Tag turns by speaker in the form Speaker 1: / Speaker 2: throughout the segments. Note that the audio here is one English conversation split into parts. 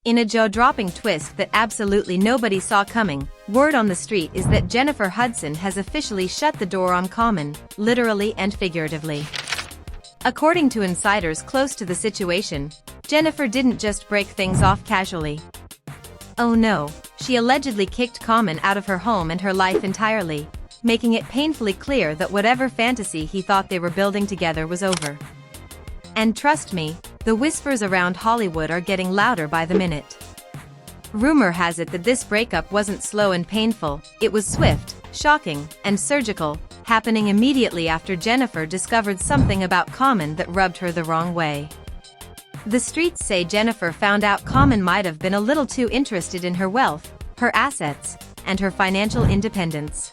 Speaker 1: In a jaw-dropping twist that absolutely nobody saw coming, word on the street is that Jennifer Hudson has officially shut the door on Common, literally and figuratively. According to insiders close to the situation, Jennifer didn't just break things off casually. Oh no, she allegedly kicked Common out of her home and her life entirely, making it painfully clear that whatever fantasy he thought they were building together was over. And trust me, the whispers around Hollywood are getting louder by the minute. Rumor has it that this breakup wasn't slow and painful, it was swift, shocking, and surgical, happening immediately after Jennifer discovered something about Common that rubbed her the wrong way. The streets say Jennifer found out Common might have been a little too interested in her wealth, her assets, and her financial independence.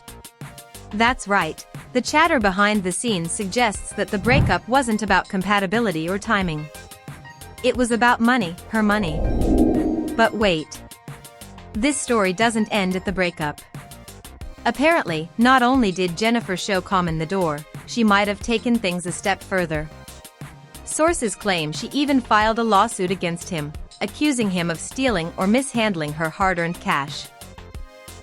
Speaker 1: That's right, the chatter behind the scenes suggests that the breakup wasn't about compatibility or timing. It was about money, her money. But wait. This story doesn't end at the breakup. Apparently, not only did Jennifer show Common the door, she might have taken things a step further. Sources claim she even filed a lawsuit against him, accusing him of stealing or mishandling her hard-earned cash.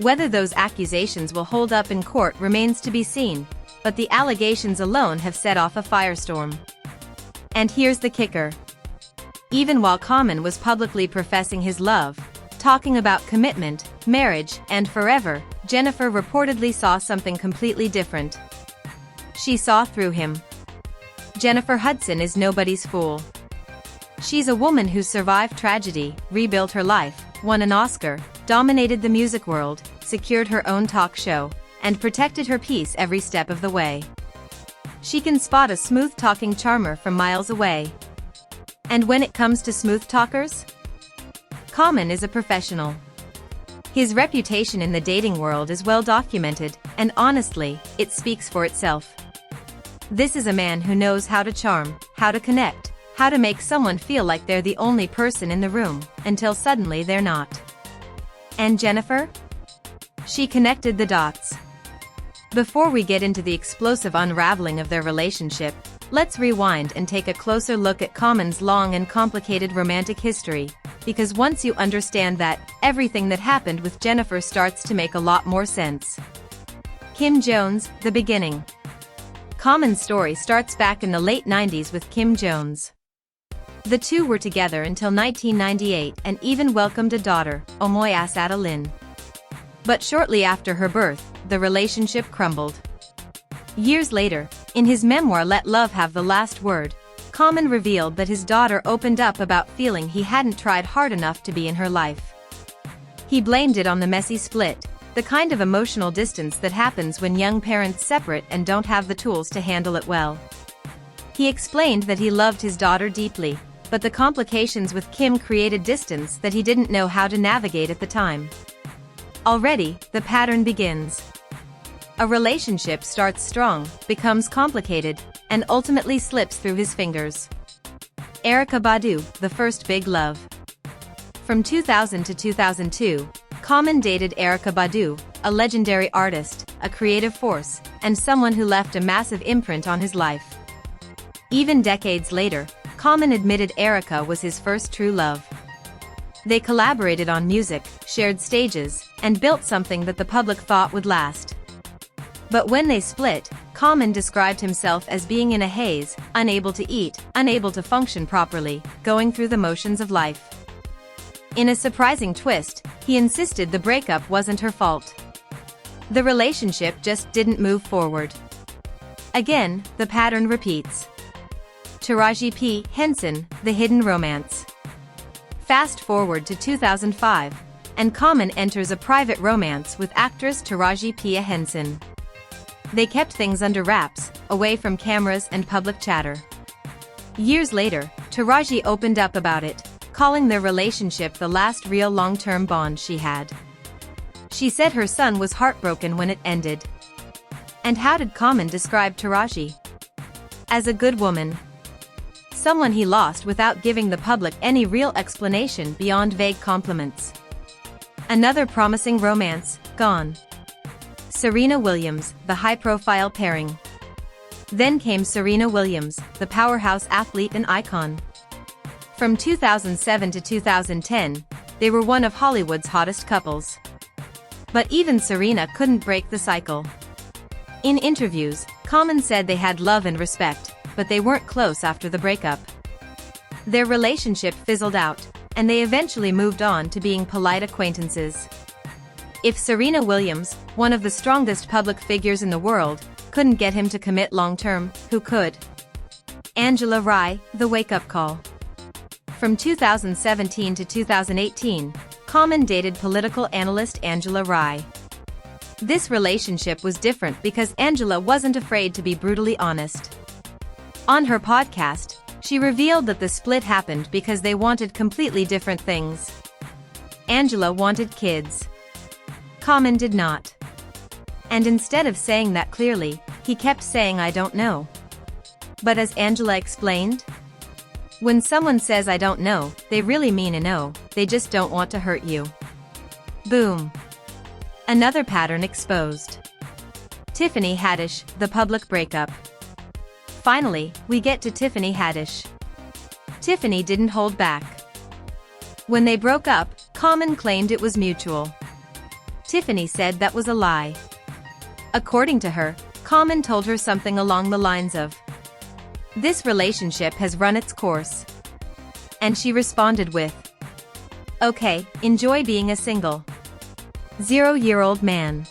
Speaker 1: Whether those accusations will hold up in court remains to be seen, but the allegations alone have set off a firestorm. And here's the kicker. Even while Common was publicly professing his love, talking about commitment, marriage, and forever, Jennifer reportedly saw something completely different. She saw through him. Jennifer Hudson is nobody's fool. She's a woman who survived tragedy, rebuilt her life, won an Oscar, dominated the music world, secured her own talk show, and protected her peace every step of the way. She can spot a smooth-talking charmer from miles away. And when it comes to smooth talkers? Common is a professional. His reputation in the dating world is well documented, and honestly, it speaks for itself. This is a man who knows how to charm, how to connect, how to make someone feel like they're the only person in the room, until suddenly they're not. And Jennifer? She connected the dots. Before we get into the explosive unraveling of their relationship, let's rewind and take a closer look at Common's long and complicated romantic history, because once you understand that, everything that happened with Jennifer starts to make a lot more sense. Kim Jones, the beginning. Common's story starts back in the late 90s with Kim Jones. The two were together until 1998 and even welcomed a daughter, Omoyasata Lin. But shortly after her birth, the relationship crumbled. Years later, in his memoir Let Love Have the Last Word, Common revealed that his daughter opened up about feeling he hadn't tried hard enough to be in her life. He blamed it on the messy split, the kind of emotional distance that happens when young parents separate and don't have the tools to handle it well. He explained that he loved his daughter deeply, but the complications with Kim created distance that he didn't know how to navigate at the time. Already, the pattern begins. A relationship starts strong, becomes complicated, and ultimately slips through his fingers. Erykah Badu, the first big love. From 2000 to 2002, Common dated Erykah Badu, a legendary artist, a creative force, and someone who left a massive imprint on his life. Even decades later, Common admitted Erykah was his first true love. They collaborated on music, shared stages, and built something that the public thought would last. But when they split, Common described himself as being in a haze, unable to eat, unable to function properly, going through the motions of life. In a surprising twist, he insisted the breakup wasn't her fault. The relationship just didn't move forward. Again, the pattern repeats. Taraji P. Henson, The Hidden Romance. Fast forward to 2005, and Common enters a private romance with actress Taraji P. Henson. They kept things under wraps, away from cameras and public chatter. Years later, Taraji opened up about it, calling their relationship the last real long-term bond she had. She said her son was heartbroken when it ended. And how did Common describe Taraji? As a good woman. Someone he lost without giving the public any real explanation beyond vague compliments. Another promising romance, gone. Serena Williams, the high-profile pairing. Then came Serena Williams, the powerhouse athlete and icon. From 2007 to 2010, they were one of Hollywood's hottest couples. But even Serena couldn't break the cycle. In interviews, Common said they had love and respect, but they weren't close after the breakup. Their relationship fizzled out, and they eventually moved on to being polite acquaintances. If Serena Williams, one of the strongest public figures in the world, couldn't get him to commit long-term, who could? Angela Rye, The Wake-Up Call. From 2017 to 2018, Common dated political analyst Angela Rye. This relationship was different because Angela wasn't afraid to be brutally honest. On her podcast, she revealed that the split happened because they wanted completely different things. Angela wanted kids. Common did not. And instead of saying that clearly, he kept saying "I don't know." But as Angela explained, when someone says "I don't know," they really mean a no, they just don't want to hurt you. Boom. Another pattern exposed. Tiffany Haddish, the public breakup. Finally, we get to Tiffany Haddish. Tiffany didn't hold back. When they broke up, Common claimed it was mutual. Tiffany said that was a lie. According to her, Common told her something along the lines of, "This relationship has run its course." And she responded with, "Okay, enjoy being a single 0-year-old man."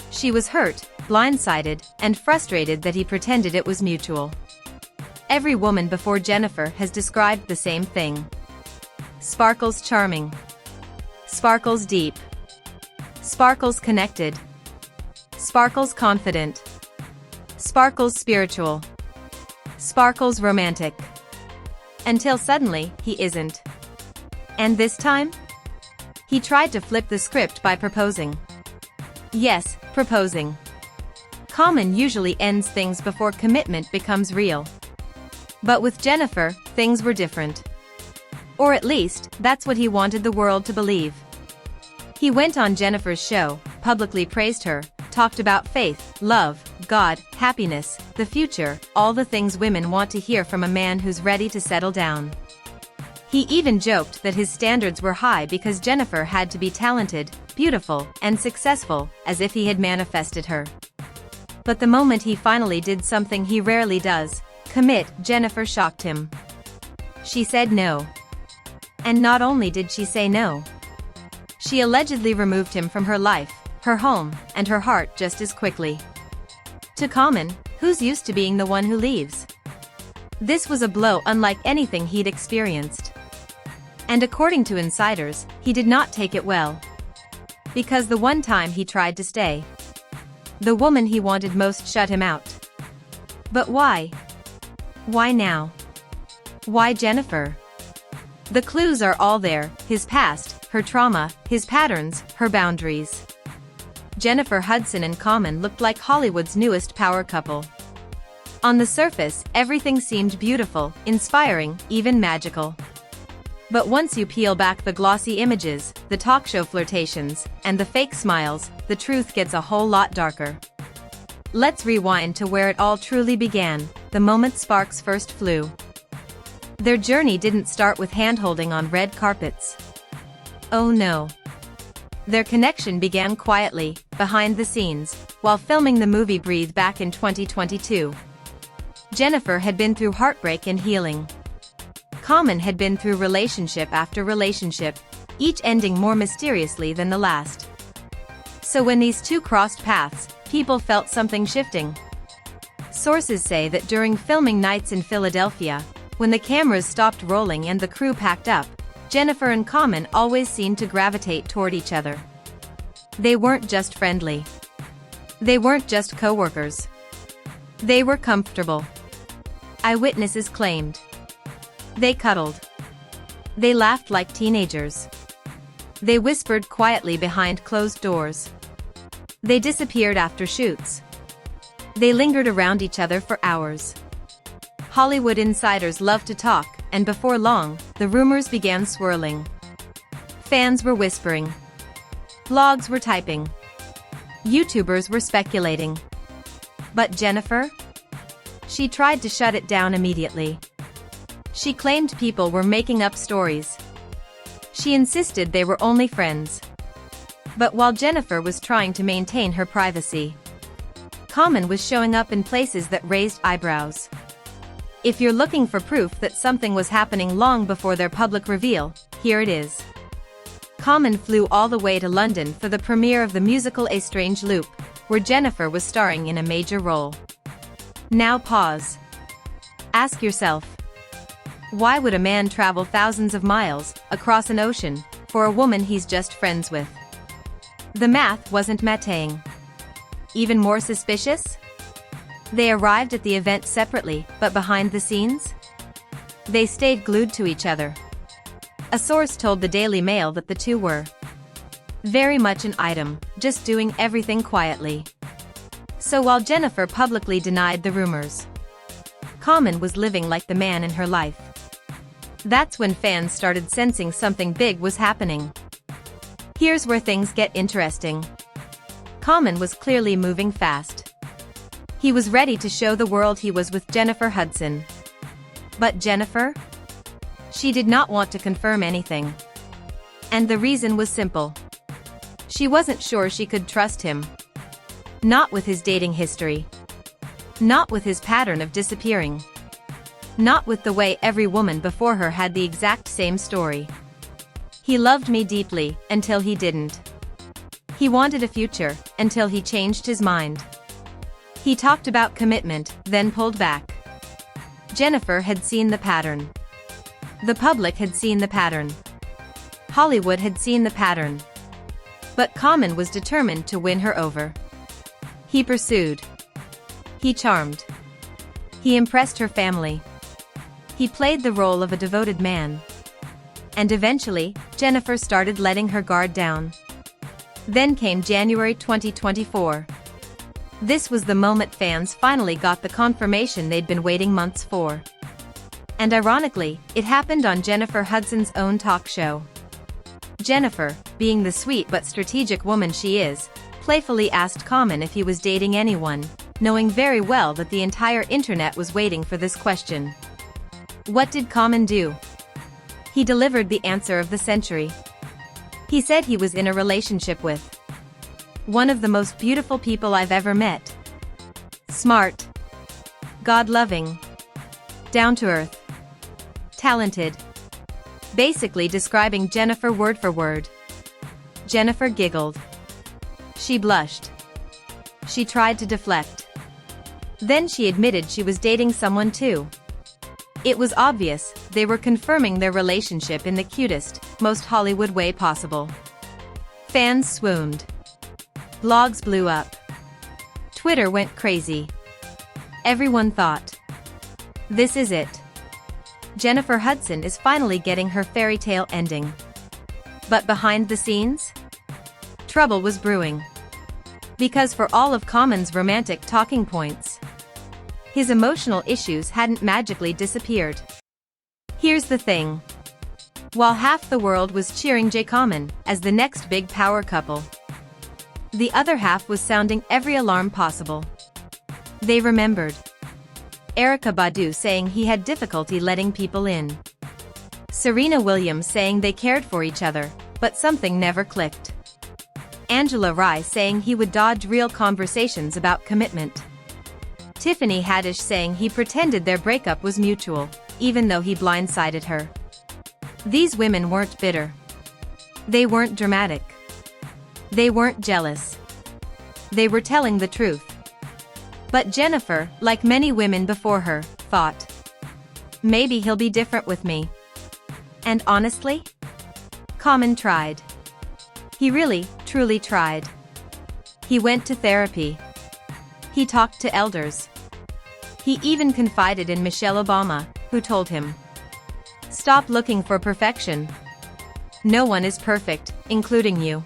Speaker 1: She was hurt, blindsided, and frustrated that he pretended it was mutual. Every woman before Jennifer has described the same thing. Sparkles charming. Sparkles deep. Sparkles connected. Sparkles confident. Sparkles spiritual. Sparkles romantic. Until suddenly, he isn't. And this time? He tried to flip the script by proposing. Yes, proposing. Common usually ends things before commitment becomes real. But with Jennifer, things were different. Or at least, that's what he wanted the world to believe. He went on Jennifer's show, publicly praised her, talked about faith, love, God, happiness, the future, all the things women want to hear from a man who's ready to settle down. He even joked that his standards were high because Jennifer had to be talented, beautiful, and successful, as if he had manifested her. But the moment he finally did something he rarely does, commit, Jennifer shocked him. She said no. And not only did she say no, she allegedly removed him from her life, her home, and her heart just as quickly. To Common, who's used to being the one who leaves, this was a blow unlike anything he'd experienced. And according to insiders, he did not take it well. Because the one time he tried to stay, the woman he wanted most shut him out. But why? Why now? Why Jennifer? The clues are all there: his past, her trauma, his patterns, her boundaries. Jennifer Hudson and Common looked like Hollywood's newest power couple. On the surface, everything seemed beautiful, inspiring, even magical. But once you peel back the glossy images, the talk show flirtations, and the fake smiles, the truth gets a whole lot darker. Let's rewind to where it all truly began, the moment sparks first flew. Their journey didn't start with hand-holding on red carpets. Oh no. Their connection began quietly, behind the scenes, while filming the movie Breathe back in 2022. Jennifer had been through heartbreak and healing. Common had been through relationship after relationship, each ending more mysteriously than the last. So when these two crossed paths, people felt something shifting. Sources say that during filming nights in Philadelphia, when the cameras stopped rolling and the crew packed up, Jennifer and Common always seemed to gravitate toward each other. They weren't just friendly. They weren't just co-workers. They were comfortable. Eyewitnesses claimed. They cuddled. They laughed like teenagers. They whispered quietly behind closed doors. They disappeared after shoots. They lingered around each other for hours. Hollywood insiders loved to talk, and before long, the rumors began swirling. Fans were whispering. Blogs were typing. YouTubers were speculating. But Jennifer? She tried to shut it down immediately. She claimed people were making up stories. She insisted they were only friends. But while Jennifer was trying to maintain her privacy, Common was showing up in places that raised eyebrows. If you're looking for proof that something was happening long before their public reveal, here it is. Common flew all the way to London for the premiere of the musical A Strange Loop, where Jennifer was starring in a major role. Now pause. Ask yourself, why would a man travel thousands of miles, across an ocean, for a woman he's just friends with? The math wasn't matching. Even more suspicious? They arrived at the event separately, but behind the scenes? They stayed glued to each other. A source told the Daily Mail that the two were very much an item, just doing everything quietly. So while Jennifer publicly denied the rumors, Common was living like the man in her life. That's when fans started sensing something big was happening. Here's where things get interesting. Common was clearly moving fast. He was ready to show the world he was with Jennifer Hudson. But Jennifer? She did not want to confirm anything. And the reason was simple. She wasn't sure she could trust him. Not with his dating history. Not with his pattern of disappearing. Not with the way every woman before her had the exact same story. He loved me deeply, until he didn't. He wanted a future, until he changed his mind. He talked about commitment, then pulled back. Jennifer had seen the pattern. The public had seen the pattern. Hollywood had seen the pattern. But Common was determined to win her over. He pursued. He charmed. He impressed her family. He played the role of a devoted man. And eventually, Jennifer started letting her guard down. Then came January 2024. This was the moment fans finally got the confirmation they'd been waiting months for. And ironically, it happened on Jennifer Hudson's own talk show. Jennifer, being the sweet but strategic woman she is, playfully asked Common if he was dating anyone, knowing very well that the entire internet was waiting for this question. What did Common do? He delivered the answer of the century. He said he was in a relationship with one of the most beautiful people I've ever met. Smart. God-loving. Down-to-earth. Talented. Basically describing Jennifer word for word. Jennifer giggled. She blushed. She tried to deflect. Then she admitted she was dating someone too. It was obvious, they were confirming their relationship in the cutest, most Hollywood way possible. Fans swooned. Blogs blew up. Twitter went crazy. Everyone thought, this is it. Jennifer Hudson is finally getting her fairy tale ending. But behind the scenes? Trouble was brewing. Because for all of Common's romantic talking points, his emotional issues hadn't magically disappeared. Here's the thing. While half the world was cheering J. Common as the next big power couple, the other half was sounding every alarm possible. They remembered Erykah Badu saying he had difficulty letting people in. Serena Williams saying they cared for each other, but something never clicked. Angela Rye saying he would dodge real conversations about commitment. Tiffany Haddish saying he pretended their breakup was mutual, even though he blindsided her. These women weren't bitter. They weren't dramatic. They weren't jealous. They were telling the truth. But Jennifer, like many women before her, thought, maybe he'll be different with me. And honestly, Common tried. He really, truly tried. He went to therapy. He talked to elders. He even confided in Michelle Obama, who told him, stop looking for perfection. No one is perfect, including you.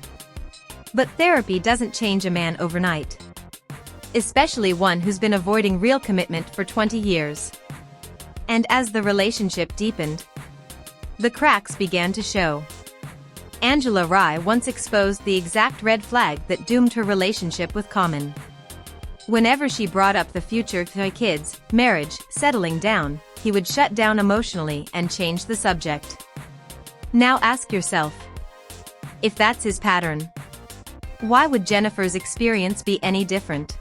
Speaker 1: But therapy doesn't change a man overnight. Especially one who's been avoiding real commitment for 20 years. And as the relationship deepened, the cracks began to show. Angela Rye once exposed the exact red flag that doomed her relationship with Common. Whenever she brought up the future of her kids, marriage, settling down, he would shut down emotionally and change the subject. Now ask yourself, if that's his pattern, why would Jennifer's experience be any different?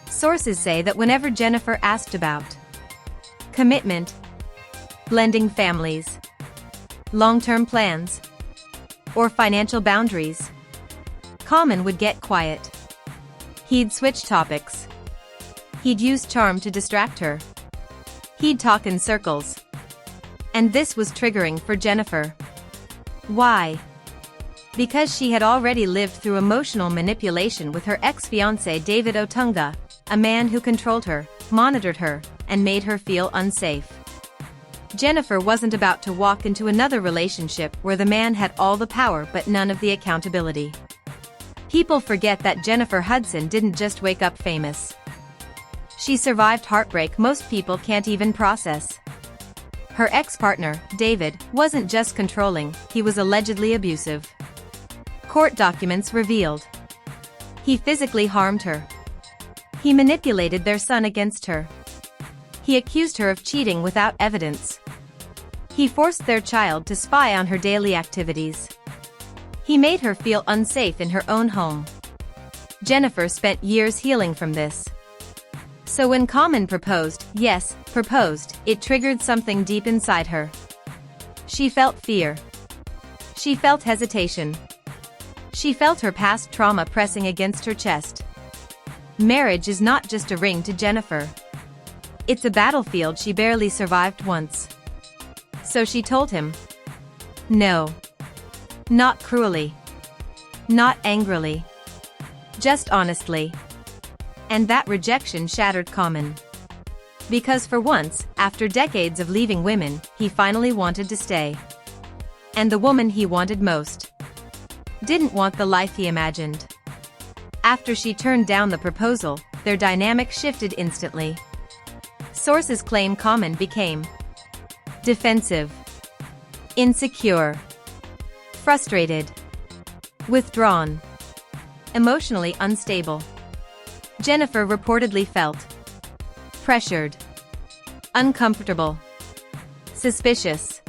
Speaker 1: Sources say that whenever Jennifer asked about commitment, blending families, long-term plans, or financial boundaries, Common would get quiet. He'd switch topics. He'd use charm to distract her. He'd talk in circles. And this was triggering for Jennifer. Why? Because she had already lived through emotional manipulation with her ex-fiancé David Otunga, a man who controlled her, monitored her, and made her feel unsafe. Jennifer wasn't about to walk into another relationship where the man had all the power but none of the accountability. People forget that Jennifer Hudson didn't just wake up famous. She survived heartbreak most people can't even process. Her ex-partner, David, wasn't just controlling, he was allegedly abusive. Court documents revealed. He physically harmed her. He manipulated their son against her. He accused her of cheating without evidence. He forced their child to spy on her daily activities. He made her feel unsafe in her own home. Jennifer spent years healing from this. So when Common proposed, yes, proposed, it triggered something deep inside her. She felt fear. She felt hesitation. She felt her past trauma pressing against her chest. Marriage is not just a ring to Jennifer. It's a battlefield she barely survived once. So she told him, no. Not cruelly. Not angrily. Just honestly. And that rejection shattered Common. Because for once, after decades of leaving women, he finally wanted to stay. And the woman he wanted most didn't want the life he imagined. After she turned down the proposal, their dynamic shifted instantly. Sources claim Common became defensive, insecure, frustrated, withdrawn, emotionally unstable. Jennifer reportedly felt pressured, uncomfortable, suspicious,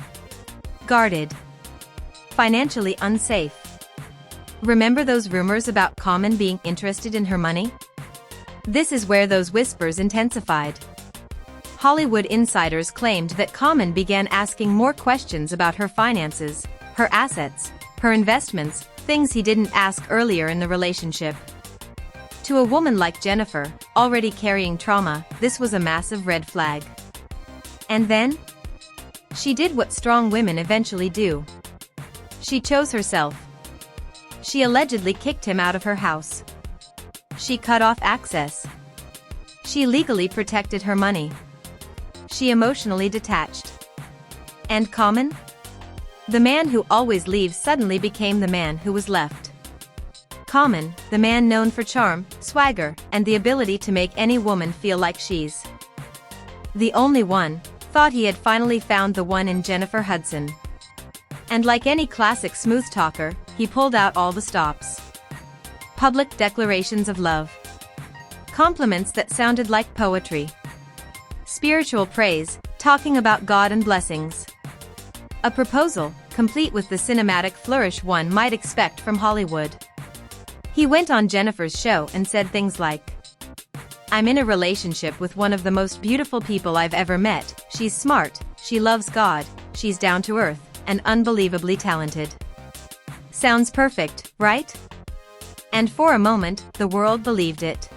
Speaker 1: guarded, financially unsafe. Remember those rumors about Common being interested in her money? This is where those whispers intensified. Hollywood insiders claimed that Common began asking more questions about her finances, her assets, her investments, things he didn't ask earlier in the relationship. To a woman like Jennifer, already carrying trauma, this was a massive red flag. And then? She did what strong women eventually do. She chose herself. She allegedly kicked him out of her house. She cut off access. She legally protected her money. She emotionally detached. And Common? The man who always leaves suddenly became the man who was left. Common, the man known for charm, swagger, and the ability to make any woman feel like she's the only one, thought he had finally found the one in Jennifer Hudson. And like any classic smooth talker, he pulled out all the stops. Public declarations of love. Compliments that sounded like poetry. Spiritual praise, talking about God and blessings. A proposal, complete with the cinematic flourish one might expect from Hollywood. He went on Jennifer's show and said things like, "I'm in a relationship with one of the most beautiful people I've ever met, she's smart, she loves God, she's down to earth, and unbelievably talented. Sounds perfect, right?" And for a moment, the world believed it.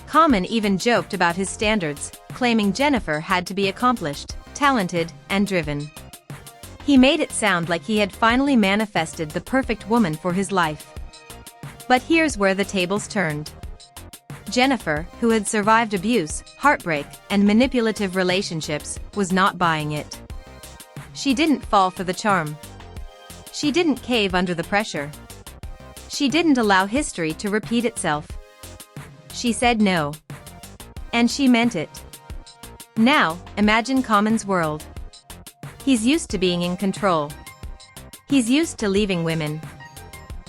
Speaker 1: Common even joked about his standards, claiming Jennifer had to be accomplished, talented, and driven. He made it sound like he had finally manifested the perfect woman for his life. But here's where the tables turned. Jennifer, who had survived abuse, heartbreak, and manipulative relationships, was not buying it. She didn't fall for the charm. She didn't cave under the pressure. She didn't allow history to repeat itself. She said no. And she meant it. Now, imagine Common's world. He's used to being in control. He's used to leaving women.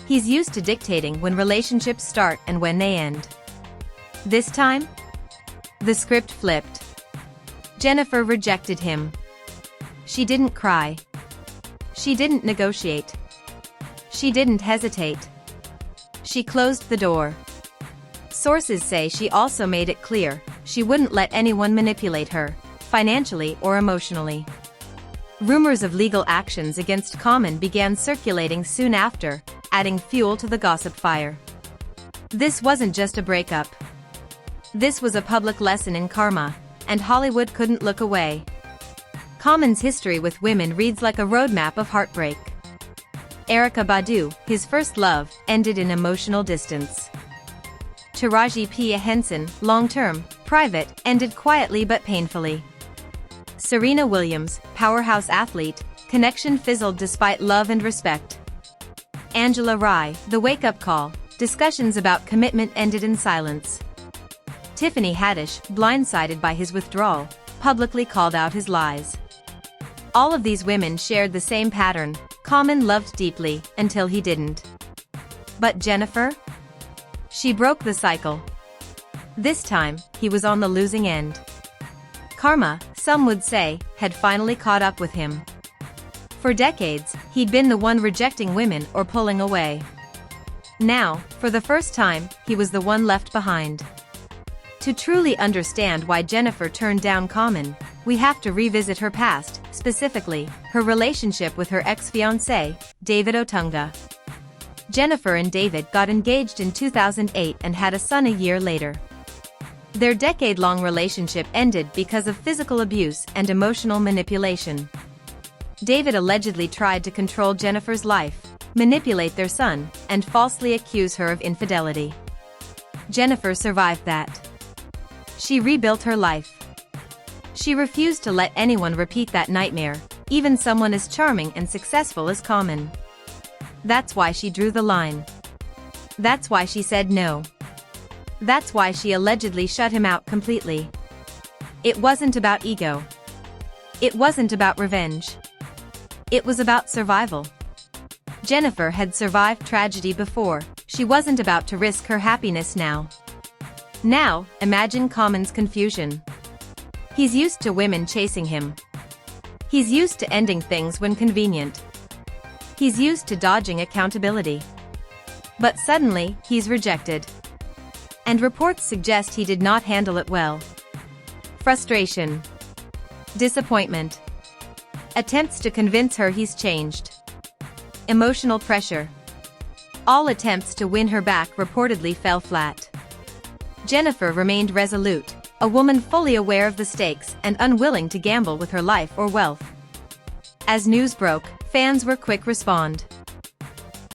Speaker 1: He's used to dictating when relationships start and when they end. This time, the script flipped. Jennifer rejected him. She didn't cry. She didn't negotiate. She didn't hesitate. She closed the door. Sources say she also made it clear she wouldn't let anyone manipulate her, financially or emotionally. Rumors of legal actions against Common began circulating soon after, adding fuel to the gossip fire. This wasn't just a breakup. This was a public lesson in karma, and Hollywood couldn't look away. Common's history with women reads like a roadmap of heartbreak. Erykah Badu, his first love, ended in emotional distance. Taraji P. Henson, long-term, private, ended quietly but painfully. Serena Williams, powerhouse athlete, connection fizzled despite love and respect. Angela Rye, the wake-up call, discussions about commitment ended in silence. Tiffany Haddish, blindsided by his withdrawal, publicly called out his lies. All of these women shared the same pattern: Common loved deeply, until he didn't. But Jennifer? She broke the cycle. This time, he was on the losing end. Karma, some would say, had finally caught up with him. For decades, he'd been the one rejecting women or pulling away. Now, for the first time, he was the one left behind. To truly understand why Jennifer turned down Common, we have to revisit her past, specifically, her relationship with her ex-fiancé, David Otunga. Jennifer and David got engaged in 2008 and had a son a year later. Their decade-long relationship ended because of physical abuse and emotional manipulation. David allegedly tried to control Jennifer's life, manipulate their son, and falsely accuse her of infidelity. Jennifer survived that. She rebuilt her life. She refused to let anyone repeat that nightmare, even someone as charming and successful as Common. That's why she drew the line. That's why she said no. That's why she allegedly shut him out completely. It wasn't about ego. It wasn't about revenge. It was about survival. Jennifer had survived tragedy before. She wasn't about to risk her happiness now. Now, imagine Common's confusion. He's used to women chasing him. He's used to ending things when convenient. He's used to dodging accountability. But suddenly, he's rejected. And reports suggest he did not handle it well. Frustration. Disappointment. Attempts to convince her he's changed. Emotional pressure. All attempts to win her back reportedly fell flat. Jennifer remained resolute, a woman fully aware of the stakes and unwilling to gamble with her life or wealth. As news broke, fans were quick to respond.